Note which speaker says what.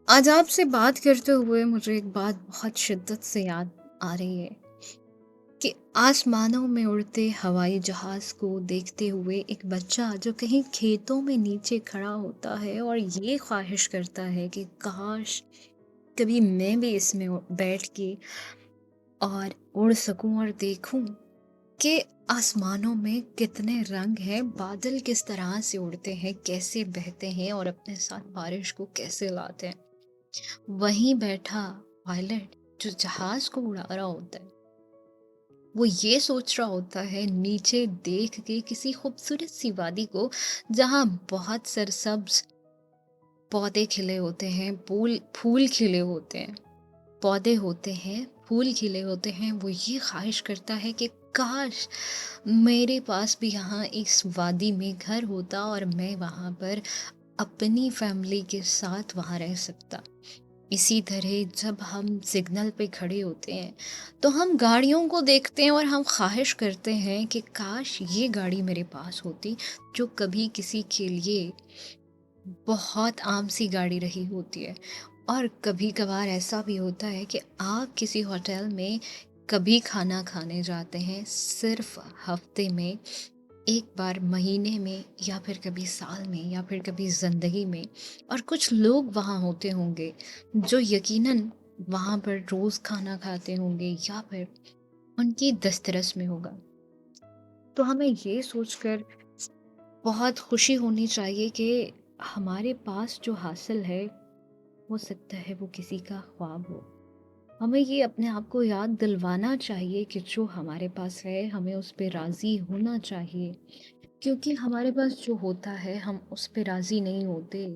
Speaker 1: आज आपसे बात करते हुए मुझे एक बात बहुत शिद्दत से याद आ रही है कि आसमानों में उड़ते हवाई जहाज को देखते हुए एक बच्चा जो कहीं खेतों में नीचे खड़ा होता है और ये ख्वाहिश करता है कि काश कभी मैं भी इसमें बैठ के और उड़ सकूं और देखूं कि आसमानों में कितने रंग हैं, बादल किस तरह से उड़ते हैं, कैसे बहते हैं और अपने साथ बारिश को कैसे लाते हैं। वहीं बैठा पायलट जो जहाज को उड़ा रहा होता है, वो ये सोच रहा होता है नीचे देख के किसी खूबसूरत सी वादी को, जहाँ बहुत सरसब्ज पौधे खिले होते हैं, फूल फूल खिले होते हैं, पौधे होते हैं, फूल खिले होते हैं। वो ये ख्वाहिश करता है कि काश मेरे पास भी यहाँ इस वादी में घर होता और मैं वहाँ पर अपनी फैमिली के साथ वहाँ रह सकता। इसी तरह जब हम सिग्नल पे खड़े होते हैं तो हम गाड़ियों को देखते हैं और हम ख्वाहिश करते हैं कि काश ये गाड़ी मेरे पास होती, जो कभी किसी के लिए बहुत आम सी गाड़ी रही होती है। और कभी कभार ऐसा भी होता है कि आप किसी होटल में कभी खाना खाने जाते हैं, सिर्फ हफ्ते में एक बार, महीने में, या फिर कभी साल में, या फिर कभी ज़िंदगी में। और कुछ लोग वहाँ होते होंगे जो यकीनन वहाँ पर रोज़ खाना खाते होंगे या फिर उनकी दस्तरस में होगा। तो हमें ये सोचकर बहुत खुशी होनी चाहिए कि हमारे पास जो हासिल है, हो सकता है वो किसी का ख्वाब हो। हमें ये अपने आप को याद दिलवाना चाहिए कि जो हमारे पास है हमें उस पे राज़ी होना चाहिए, क्योंकि हमारे पास जो होता है हम उस पे राज़ी नहीं होते।